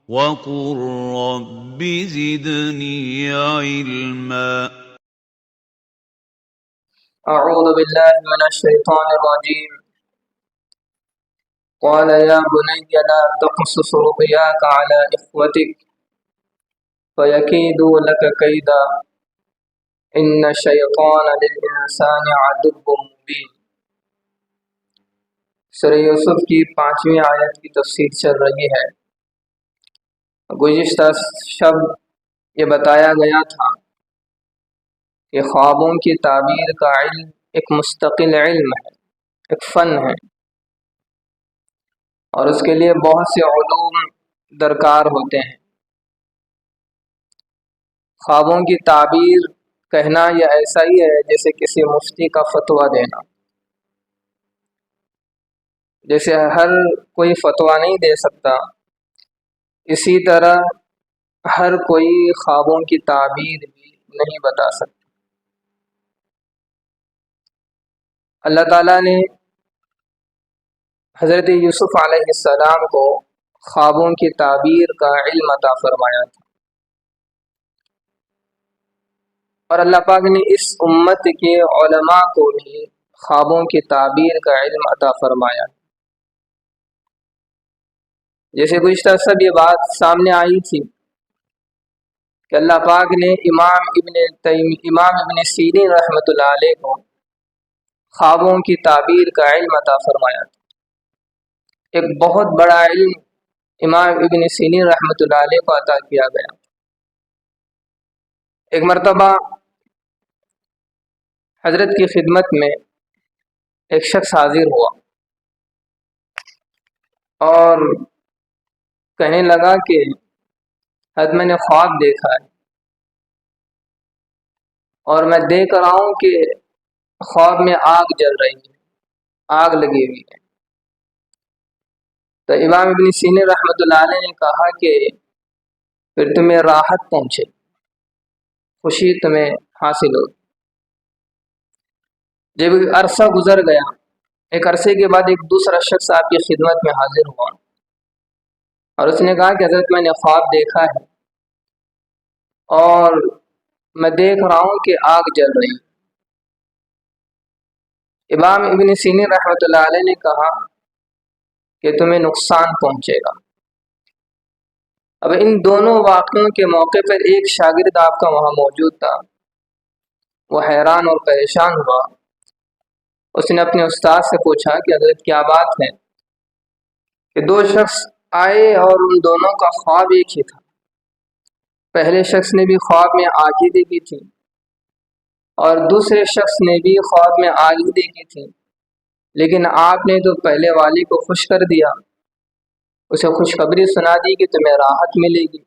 وقل رب زدني علما. اعوذ باللہ من الشیطان الرجیم قال یا بنی لا تقصص رؤیاک علی اخوتک فیکیدوا لک کیدا ان الشیطان للانسان عدو مبین۔ سورہ یوسف کی 5ویں آیت کی تفسیر چل رہی ہے۔ گزشتہ شب یہ بتایا گیا تھا کہ خوابوں کی تعبیر کا علم ایک مستقل علم ہے، ایک فن ہے، اور اس کے لیے بہت سے علوم درکار ہوتے ہیں۔ خوابوں کی تعبیر کہنا یہ ایسا ہی ہے جیسے کسی مفتی کا فتویٰ دینا۔ جیسے ہر کوئی فتویٰ نہیں دے سکتا، اسی طرح ہر کوئی خوابوں کی تعبیر بھی نہیں بتا سکتا۔ اللہ تعالیٰ نے حضرت یوسف علیہ السلام کو خوابوں کی تعبیر کا علم عطا فرمایا تھا، اور اللہ پاک نے اس امت کے علماء کو بھی خوابوں کی تعبیر کا علم عطا فرمایا۔ جیسے گزشتہ سب یہ بات سامنے آئی تھی کہ اللہ پاک نے امام ابن سیرین رحمۃ اللہ علیہ کو خوابوں کی تعبیر کا علم عطا فرمایا تھا۔ ایک بہت بڑا علم امام ابن سیرین رحمۃ اللہ علیہ کو عطا کیا گیا۔ ایک مرتبہ حضرت کی خدمت میں ایک شخص حاضر ہوا اور کہنے لگا کہ حضرت میں نے خواب دیکھا ہے، اور میں دیکھ رہا ہوں کہ خواب میں آگ جل رہی ہے، آگ لگی ہوئی ہے۔ تو امام ابن سیرین رحمۃ اللہ علیہ نے کہا کہ پھر تمہیں راحت پہنچے، خوشی تمہیں حاصل ہوگی۔ جب عرصہ گزر گیا، ایک عرصے کے بعد ایک دوسرا شخص آپ کی خدمت میں حاضر ہوا، اور اس نے کہا کہ حضرت میں نے خواب دیکھا ہے، اور میں دیکھ رہا ہوں کہ آگ جل رہی ہے۔ امام ابن سیرین رحمۃ اللہ علیہ نے کہا کہ تمہیں نقصان پہنچے گا۔ اب ان دونوں واقعوں کے موقع پر ایک شاگرد آپ کا وہاں موجود تھا، وہ حیران اور پریشان ہوا۔ اس نے اپنے استاد سے پوچھا کہ حضرت کیا بات ہے کہ دو شخص آئے اور ان دونوں کا خواب ایک ہی تھا۔ پہلے شخص نے بھی خواب میں آگ ہی دیکھی تھی، اور دوسرے شخص نے بھی خواب میں آگ ہی دیکھی تھی، لیکن آپ نے تو پہلے والی کو خوش کر دیا، اسے خوشخبری سنا دی کہ تمہیں راحت ملے گی،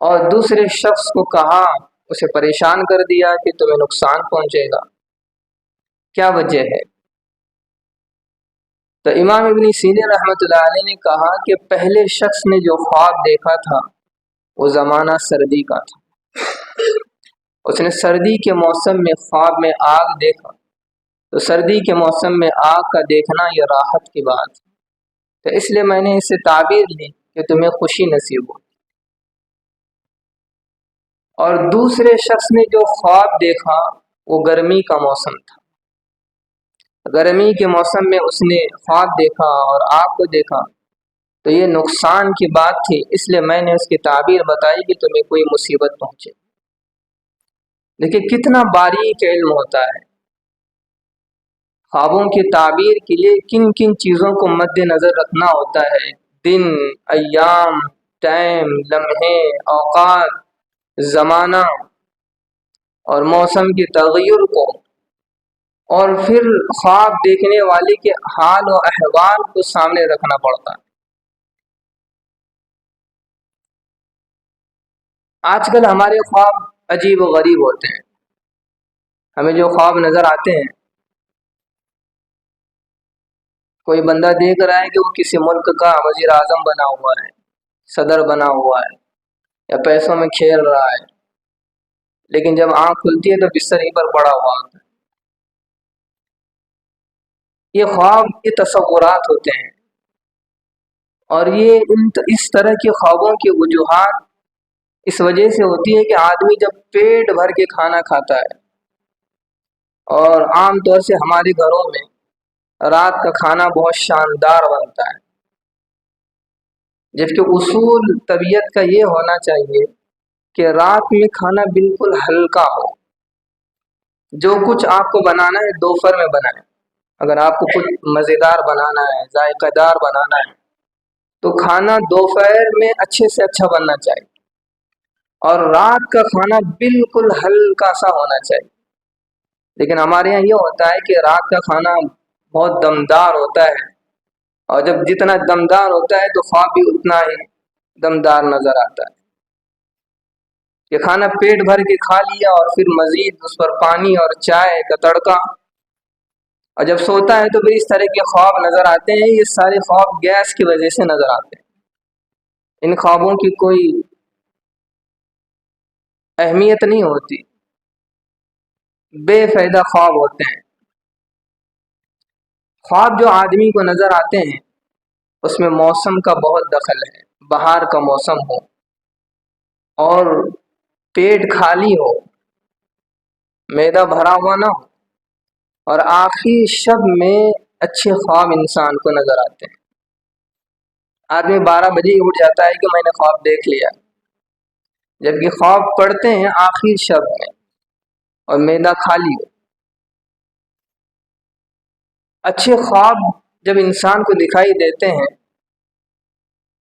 اور دوسرے شخص کو کہا، اسے پریشان کر دیا کہ تمہیں نقصان پہنچے گا۔ کیا وجہ ہے؟ تو امام ابن سیرین رحمۃ اللہ علیہ نے کہا کہ پہلے شخص نے جو خواب دیکھا تھا وہ زمانہ سردی کا تھا۔ اس نے سردی کے موسم میں خواب میں آگ دیکھا، تو سردی کے موسم میں آگ کا دیکھنا یہ راحت کی بات ہے، تو اس لیے میں نے اس سے تعبیر لی کہ تمہیں خوشی نصیب ہو۔ اور دوسرے شخص نے جو خواب دیکھا وہ گرمی کا موسم تھا۔ گرمی کے موسم میں اس نے خواب دیکھا اور آگ کو دیکھا، تو یہ نقصان کی بات تھی، اس لیے میں نے اس کی تعبیر بتائی کہ تمہیں کوئی مصیبت پہنچے۔ دیکھیں کتنا باریک علم ہوتا ہے۔ خوابوں کی تعبیر کے لیے کن کن چیزوں کو مد نظر رکھنا ہوتا ہے، دن، ایام، ٹائم، لمحے، اوقات، زمانہ اور موسم کے تغیر کو، اور پھر خواب دیکھنے والے کے حال و احوال کو سامنے رکھنا پڑتا ہے۔ آج کل ہمارے خواب عجیب و غریب ہوتے ہیں۔ ہمیں جو خواب نظر آتے ہیں، کوئی بندہ دیکھ رہا ہے کہ وہ کسی ملک کا وزیر اعظم بنا ہوا ہے، صدر بنا ہوا ہے، یا پیسوں میں کھیل رہا ہے، لیکن جب آنکھ کھلتی ہے تو بستر ہی پر پڑا ہوا ہوتا ہے۔ یہ خواب، یہ تصورات ہوتے ہیں، اور یہ اس طرح کے خوابوں کی وجوہات اس وجہ سے ہوتی ہے کہ آدمی جب پیٹ بھر کے کھانا کھاتا ہے، اور عام طور سے ہمارے گھروں میں رات کا کھانا بہت شاندار بنتا ہے، جبکہ اصول طبیعت کا یہ ہونا چاہیے کہ رات میں کھانا بالکل ہلکا ہو۔ جو کچھ آپ کو بنانا ہے دوپہر میں بنائیں۔ اگر آپ کو کچھ مزیدار بنانا ہے، ذائقہ دار بنانا ہے، تو کھانا دوپہر میں اچھے سے اچھا بننا چاہیے، اور رات کا کھانا بالکل ہلکا سا ہونا چاہیے۔ لیکن ہمارے یہاں یہ ہوتا ہے کہ رات کا کھانا بہت دمدار ہوتا ہے، اور جب جتنا دمدار ہوتا ہے تو خواب بھی اتنا ہی دمدار نظر آتا ہے۔ یہ کھانا پیٹ بھر کے کھا لیا اور پھر مزید اس پر پانی اور چائے کا تڑکا، اور جب سوتا ہے تو پھر اس طرح کے خواب نظر آتے ہیں۔ یہ سارے خواب گیس کی وجہ سے نظر آتے ہیں۔ ان خوابوں کی کوئی اہمیت نہیں ہوتی، بے فائدہ خواب ہوتے ہیں۔ خواب جو آدمی کو نظر آتے ہیں اس میں موسم کا بہت دخل ہے۔ بہار کا موسم ہو اور پیٹ خالی ہو، معدہ بھرا ہوا نہ ہو، اور آخری شب میں اچھے خواب انسان کو نظر آتے ہیں۔ آدمی 12 بجے ہی اٹھ جاتا ہے کہ میں نے خواب دیکھ لیا، جبکہ خواب پڑھتے ہیں آخری شب میں اور معدہ خالی ہو۔ اچھے خواب جب انسان کو دکھائی دیتے ہیں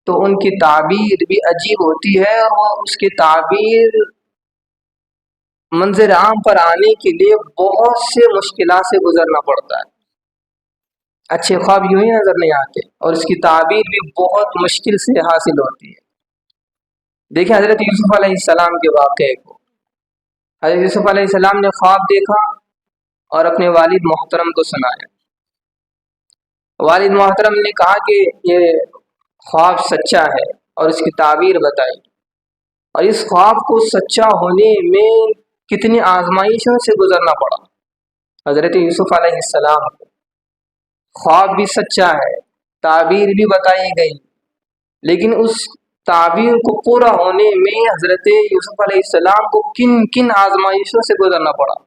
تو ان کی تعبیر بھی عجیب ہوتی ہے، اور اس کی تعبیر منظر عام پر آنے کے لیے بہت سے مشکلات سے گزرنا پڑتا ہے۔ اچھے خواب یوں ہی نظر نہیں آتے، اور اس کی تعبیر بھی بہت مشکل سے حاصل ہوتی ہے۔ دیکھیں حضرت یوسف علیہ السلام کے واقعے کو۔ حضرت یوسف علیہ السلام نے خواب دیکھا اور اپنے والد محترم کو سنایا۔ والد محترم نے کہا کہ یہ خواب سچا ہے اور اس کی تعبیر بتائی، اور اس خواب کو سچا ہونے میں کتنی آزمائشوں سے گزرنا پڑا حضرت یوسف علیہ السلام کو۔ خواب بھی سچا ہے، تعبیر بھی بتائی گئی، لیکن اس تعبیر کو پورا ہونے میں حضرت یوسف علیہ السلام کو کن کن آزمائشوں سے گزرنا پڑا۔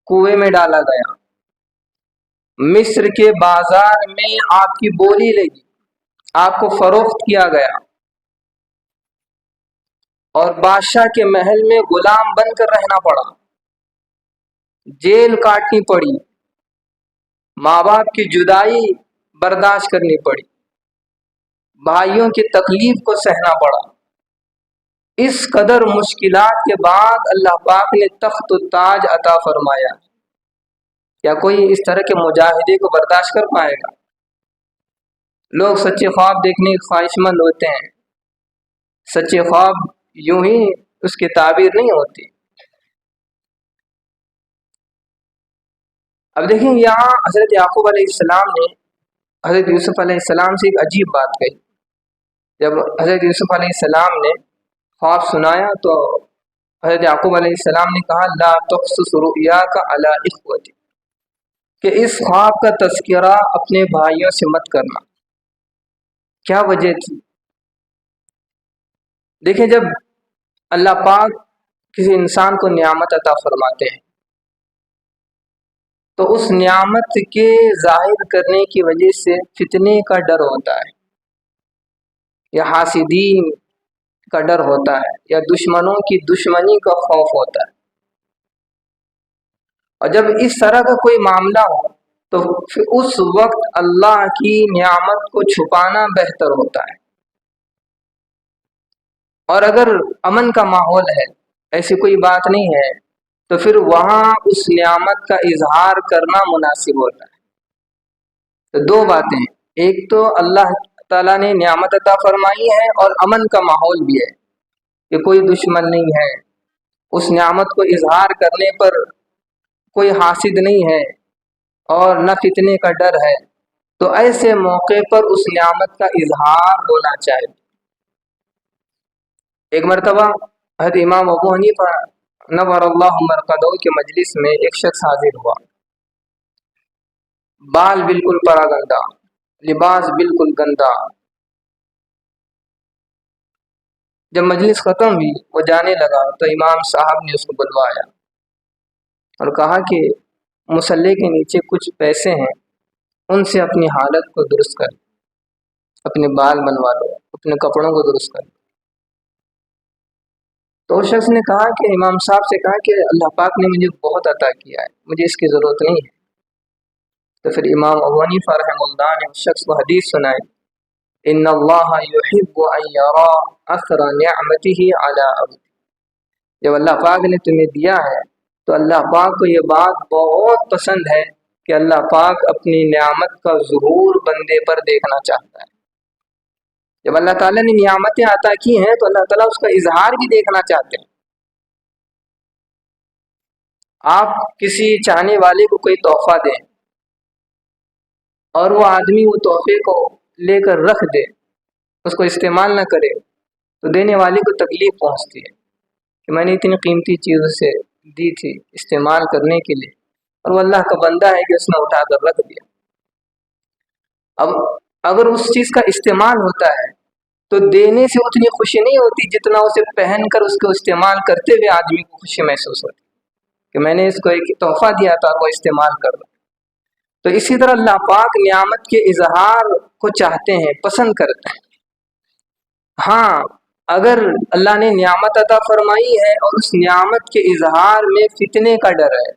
کنویں میں ڈالا گیا، مصر کے بازار میں آپ کی بولی لگی، آپ کو فروخت کیا گیا، اور بادشاہ کے محل میں غلام بن کر رہنا پڑا، جیل کاٹنی پڑی، ماں باپ کی جدائی برداشت کرنی پڑی، بھائیوں کی تکلیف کو سہنا پڑا۔ اس قدر مشکلات کے بعد اللہ پاک نے تخت و تاج عطا فرمایا۔ کیا کوئی اس طرح کے مجاہدے کو برداشت کر پائے گا؟ لوگ سچے خواب دیکھنے کے خواہش مند ہوتے ہیں، سچے خواب یوں ہی اس کی تعبیر نہیں ہوتی۔ اب دیکھیں یہاں حضرت یعقوب علیہ السلام نے حضرت یوسف علیہ السلام سے ایک عجیب بات کہی۔ جب حضرت یوسف علیہ السلام نے خواب سنایا تو حضرت یعقوب علیہ السلام نے کہا لا تقصص رؤیاک علی اخوتی، کہ اس خواب کا تذکرہ اپنے بھائیوں سے مت کرنا۔ کیا وجہ تھی؟ دیکھیں جب اللہ پاک کسی انسان کو نعمت عطا فرماتے ہیں تو اس نعمت کے ظاہر کرنے کی وجہ سے فتنے کا ڈر ہوتا ہے، یا حاسدین کا ڈر ہوتا ہے، یا دشمنوں کی دشمنی کا خوف ہوتا ہے۔ اور جب اس طرح کا کوئی معاملہ ہو تو پھر اس وقت اللہ کی نعمت کو چھپانا بہتر ہوتا ہے، اور اگر امن کا ماحول ہے، ایسی کوئی بات نہیں ہے، تو پھر وہاں اس نعمت کا اظہار کرنا مناسب ہوتا ہے۔ تو دو باتیں، ایک تو اللہ تعالیٰ نے نعمت عطا فرمائی ہے اور امن کا ماحول بھی ہے کہ کوئی دشمن نہیں ہے، اس نعمت کو اظہار کرنے پر کوئی حاسد نہیں ہے اور نہ فتنے کا ڈر ہے، تو ایسے موقع پر اس نعمت کا اظہار ہونا چاہیے۔ ایک مرتبہ حضرت امام ابو حنیفہ نور اللہ مرقدہ کے مجلس میں ایک شخص حاضر ہوا، بال بالکل پرا گندا، لباس بالکل گندا، جب مجلس ختم ہوئی وہ جانے لگا تو امام صاحب نے اس کو بلوایا اور کہا کہ مصلی کے نیچے کچھ پیسے ہیں، ان سے اپنی حالت کو درست کر، اپنے بال بنوا لو، اپنے کپڑوں کو درست کر۔ تو اس شخص نے کہا کہ امام صاحب سے کہا کہ اللہ پاک نے مجھے بہت عطا کیا ہے، مجھے اس کی ضرورت نہیں ہے۔ تو پھر امام ابو حنیفہ رحمہ اللہ نے اس شخص کو حدیث سنائی، ان اللہ یحب ان یرا اثر نعمته علی عبد، جب اللہ پاک نے تمہیں دیا ہے تو اللہ پاک کو یہ بات بہت پسند ہے کہ اللہ پاک اپنی نعمت کا ظہور بندے پر دیکھنا چاہتا ہے۔ جب اللہ تعالیٰ نے نعمتیں عطا کی ہیں تو اللہ تعالیٰ اس کا اظہار بھی دیکھنا چاہتے ہیں۔ آپ کسی چاہنے والے کو کوئی تحفہ دیں اور وہ آدمی وہ تحفے کو لے کر رکھ دے، اس کو استعمال نہ کرے، تو دینے والے کو تکلیف پہنچتی ہے کہ میں نے اتنی قیمتی چیز اسے دی تھی استعمال کرنے کے لیے، اور وہ اللہ کا بندہ ہے کہ اس نے اٹھا کر رکھ دیا۔ اب اگر اس چیز کا استعمال ہوتا ہے تو دینے سے اتنی خوشی نہیں ہوتی جتنا اسے پہن کر اس کو استعمال کرتے ہوئے آدمی کو خوشی محسوس ہوتی کہ میں نے اس کو ایک تحفہ دیا تھا اور وہ استعمال کر رہا۔ تو اسی طرح اللہ پاک نعمت کے اظہار کو چاہتے ہیں، پسند کرتے ہیں۔ ہاں اگر اللہ نے نعمت عطا فرمائی ہے اور اس نعمت کے اظہار میں فتنے کا ڈر ہے،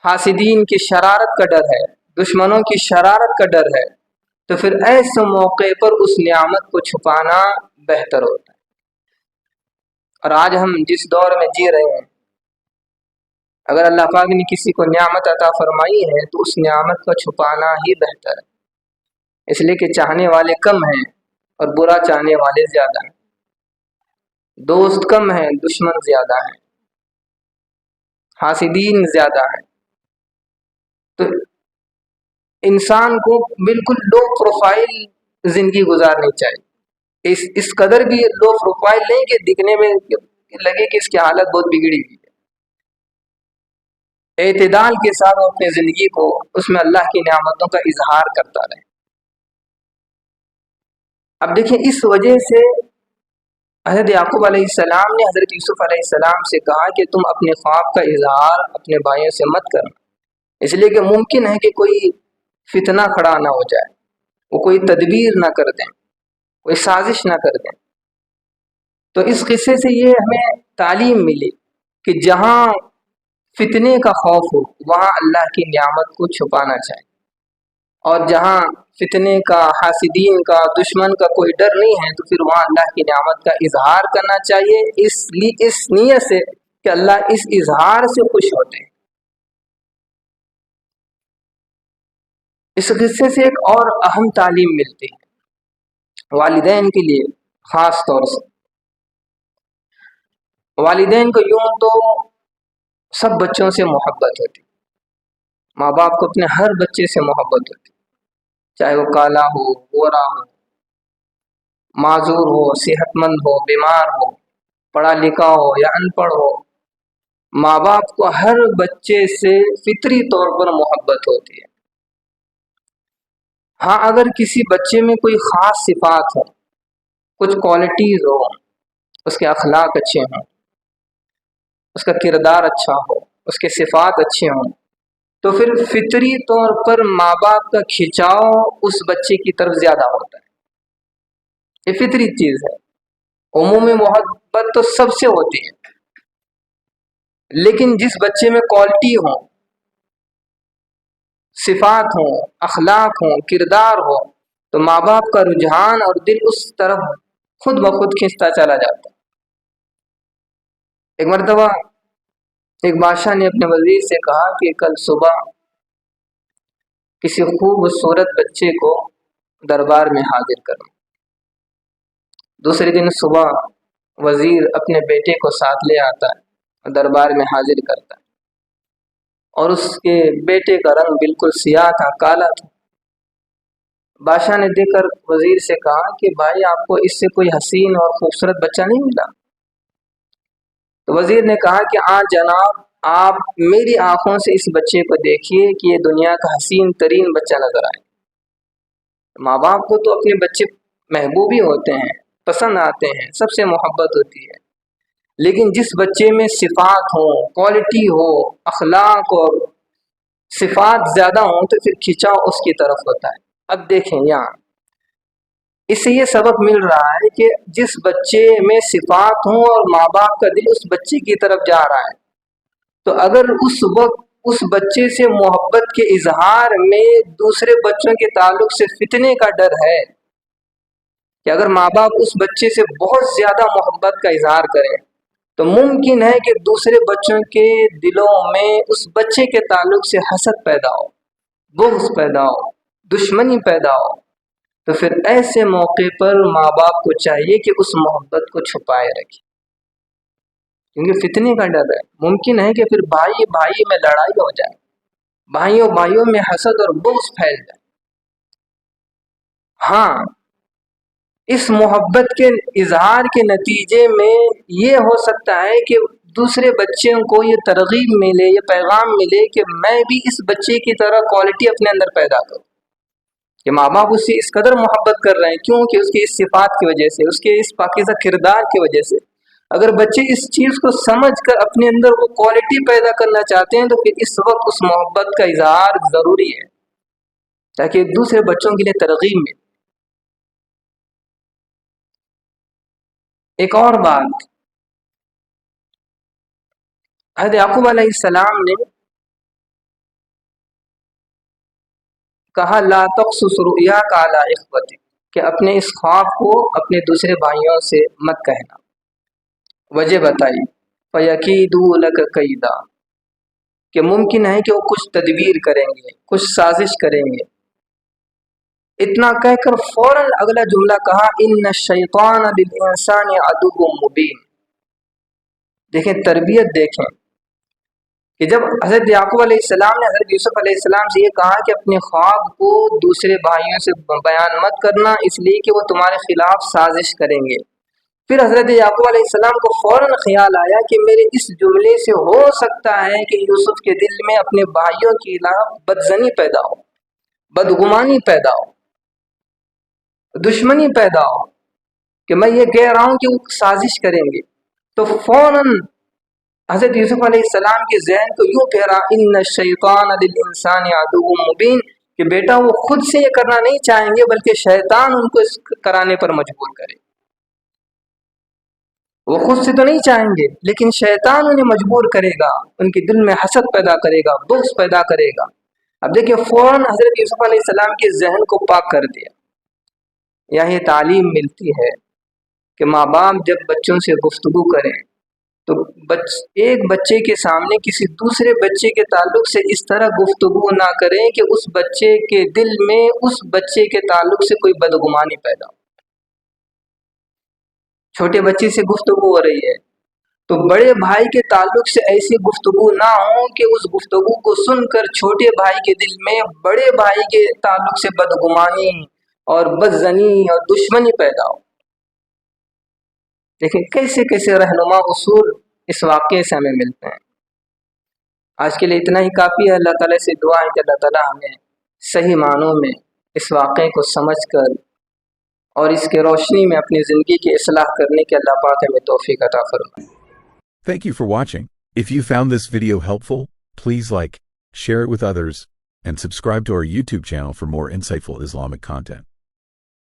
حاسدین کی شرارت کا ڈر ہے، دشمنوں کی شرارت کا ڈر ہے، تو پھر ایسے موقع پر اس نعمت کو چھپانا بہتر ہوتا ہے۔ اور آج ہم جس دور میں جی رہے ہیں، اگر اللہ پاک نے کسی کو نعمت عطا فرمائی ہے تو اس نعمت کو چھپانا ہی بہتر ہے، اس لیے کہ چاہنے والے کم ہیں اور برا چاہنے والے زیادہ ہیں، دوست کم ہیں دشمن زیادہ ہیں، حاسدین زیادہ ہیں۔ تو انسان کو بالکل لو پروفائل زندگی گزارنی چاہیے، اس قدر بھی لو پروفائل نہیں کہ دکھنے میں لگے کہ اس کی حالت بہت بگڑی ہوئی ہے۔ اعتدال کے ساتھ اپنی زندگی کو اس میں اللہ کی نعمتوں کا اظہار کرتا رہے۔ اب دیکھیں اس وجہ سے حضرت یعقوب علیہ السلام نے حضرت یوسف علیہ السلام سے کہا کہ تم اپنے خواب کا اظہار اپنے بھائیوں سے مت کرنا، اس لیے کہ ممکن ہے کہ کوئی فتنہ کھڑا نہ ہو جائے، وہ کوئی تدبیر نہ کر دیں، کوئی سازش نہ کر دیں۔ تو اس قصے سے یہ ہمیں تعلیم ملی کہ جہاں فتنے کا خوف ہو وہاں اللہ کی نعمت کو چھپانا چاہیے، اور جہاں فتنے کا، حاسدین کا، دشمن کا کوئی ڈر نہیں ہے تو پھر وہاں اللہ کی نعمت کا اظہار کرنا چاہیے، اس نیت سے کہ اللہ اس اظہار سے خوش ہوتے ہیں۔ اس قصے سے ایک اور اہم تعلیم ملتی ہے والدین کے لیے، خاص طور سے والدین کو یوں تو سب بچوں سے محبت ہوتی، ماں باپ کو اپنے ہر بچے سے محبت ہوتی، چاہے وہ کالا ہو، گورا ہو، معذور ہو، صحت مند ہو، بیمار ہو، پڑھا لکھا ہو یا ان پڑھ ہو، ماں باپ کو ہر بچے سے فطری طور پر محبت ہوتی ہے۔ ہاں اگر کسی بچے میں کوئی خاص صفات ہو، کچھ کوالٹیز ہو، اس کے اخلاق اچھے ہوں، اس کا کردار اچھا ہو، اس کے صفات اچھے ہوں، تو پھر فطری طور پر ماں باپ کا کھنچاؤ اس بچے کی طرف زیادہ ہوتا ہے، یہ فطری چیز ہے۔ عمومی محبت تو سب سے ہوتی ہے، لیکن جس بچے میں کوالٹی ہو، صفات ہوں، اخلاق ہوں، کردار ہو، تو ماں باپ کا رجحان اور دل اس طرف خود بخود کھنچتا چلا جاتا ہے۔ ایک مرتبہ ایک بادشاہ نے اپنے وزیر سے کہا کہ کل صبح کسی خوبصورت بچے کو دربار میں حاضر کرو۔ دوسرے دن صبح وزیر اپنے بیٹے کو ساتھ لے آتا ہے، دربار میں حاضر کرتا ہے، اور اس کے بیٹے کا رنگ بالکل سیاہ تھا، کالا تھا۔ بادشاہ نے دیکھ کر وزیر سے کہا کہ بھائی آپ کو اس سے کوئی حسین اور خوبصورت بچہ نہیں ملا؟ تو وزیر نے کہا کہ جناب آپ میری آنکھوں سے اس بچے کو دیکھیے کہ یہ دنیا کا حسین ترین بچہ نظر آئے۔ ماں باپ کو تو اپنے بچے محبوب ہی ہوتے ہیں، پسند آتے ہیں، سب سے محبت ہوتی ہے، لیکن جس بچے میں صفات ہوں، کوالٹی ہو، اخلاق اور صفات زیادہ ہوں تو پھر کھینچاؤ اس کی طرف ہوتا ہے۔ اب دیکھیں یہاں اس سے یہ سبق مل رہا ہے کہ جس بچے میں صفات ہوں اور ماں باپ کا دل اس بچے کی طرف جا رہا ہے، تو اگر اس وقت اس بچے سے محبت کے اظہار میں دوسرے بچوں کے تعلق سے فتنے کا ڈر ہے کہ اگر ماں باپ اس بچے سے بہت زیادہ محبت کا اظہار کریں تو ممکن ہے کہ دوسرے بچوں کے دلوں میں اس بچے کے تعلق سے حسد پیدا ہو، بغض پیدا ہو، دشمنی پیدا ہو، تو پھر ایسے موقع پر ماں باپ کو چاہیے کہ اس محبت کو چھپائے رکھے، کیونکہ فتنے کا ڈر ہے۔ ممکن ہے کہ پھر بھائی بھائی میں لڑائی ہو جائے، بھائیوں بھائیوں میں حسد اور بغض پھیل جائے۔ ہاں، اس محبت کے اظہار کے نتیجے میں یہ ہو سکتا ہے کہ دوسرے بچوں کو یہ ترغیب ملے، یہ پیغام ملے کہ میں بھی اس بچے کی طرح کوالٹی اپنے اندر پیدا کروں، کہ ماں باپ اس سے اس قدر محبت کر رہے ہیں کیونکہ اس کی اس صفات کی وجہ سے، اس کے اس پاکیزہ کردار کی وجہ سے۔ اگر بچے اس چیز کو سمجھ کر اپنے اندر وہ کوالٹی پیدا کرنا چاہتے ہیں تو پھر اس وقت اس محبت کا اظہار ضروری ہے تاکہ دوسرے بچوں کے لیے ترغیب ملے۔ ایک اور بات، حضرت یعقوب علیہ السلام نے کہا لا تقصص رؤیاک علی اخوتک، کہ اپنے اس خواب کو اپنے دوسرے بھائیوں سے مت کہنا۔ وجہ بتائی فَيَكِيدُوا لَكَ كَيْدًا، کہ ممکن ہے کہ وہ کچھ تدبیر کریں گے، کچھ سازش کریں گے۔ اتنا کہہ کر فوراً اگلا جملہ کہا ان الشیطان للانسان عدو مبین۔ دیکھیں تربیت، دیکھیں کہ جب حضرت یعقوب علیہ السلام نے حضرت یوسف علیہ السلام سے یہ کہا کہ اپنے خواب کو دوسرے بھائیوں سے بیان مت کرنا اس لیے کہ وہ تمہارے خلاف سازش کریں گے، پھر حضرت یعقوب علیہ السلام کو فوراً خیال آیا کہ میرے اس جملے سے ہو سکتا ہے کہ یوسف کے دل میں اپنے بھائیوں کے خلاف بدظنی پیدا ہو، بدگمانی پیدا ہو، دشمنی پیدا ہو، کہ میں یہ کہہ رہا ہوں کہ وہ سازش کریں گے۔ تو فوراً حضرت یوسف علیہ السلام کے ذہن کو یوں پھیرا ان الشیطان للانسان عدو مبین، کہ بیٹا وہ خود سے یہ کرنا نہیں چاہیں گے بلکہ شیطان ان کو اس کرانے پر مجبور کرے۔ وہ خود سے تو نہیں چاہیں گے لیکن شیطان انہیں مجبور کرے گا، ان کے دل میں حسد پیدا کرے گا، بغض پیدا کرے گا۔ اب دیکھیں فوراً حضرت یوسف علیہ السلام کے ذہن کو پاک کر دیا۔ یہاں یہ تعلیم ملتی ہے کہ ماں باپ جب بچوں سے گفتگو کریں تو ایک بچے کے سامنے کسی دوسرے بچے کے تعلق سے اس طرح گفتگو نہ کریں کہ اس بچے کے دل میں اس بچے کے تعلق سے کوئی بدگمانی پیدا ہو۔ چھوٹے بچے سے گفتگو ہو رہی ہے تو بڑے بھائی کے تعلق سے ایسی گفتگو نہ ہو کہ اس گفتگو کو سن کر چھوٹے بھائی کے دل میں بڑے بھائی کے تعلق سے بدگمانی اور بدظنی اور دشمنی پیدا ہو۔ لیکن کیسے کیسے رہنما اصول اس واقعے سے ہمیں ملتے ہیں۔ آج کے لیے اتنا ہی کافی ہے۔ اللہ تعالیٰ سے دعا ہے کہ اللہ تعالیٰ ہمیں صحیح معنوں میں اس واقعے کو سمجھ کر اور اس کے روشنی میں اپنی زندگی کی اصلاح کرنے کے اللہ پاک ہمیں توفیق عطا فرمائے۔ Thank you for watching. If you found this video helpful, please like, share it with others, and subscribe to our YouTube channel for more insightful Islamic content.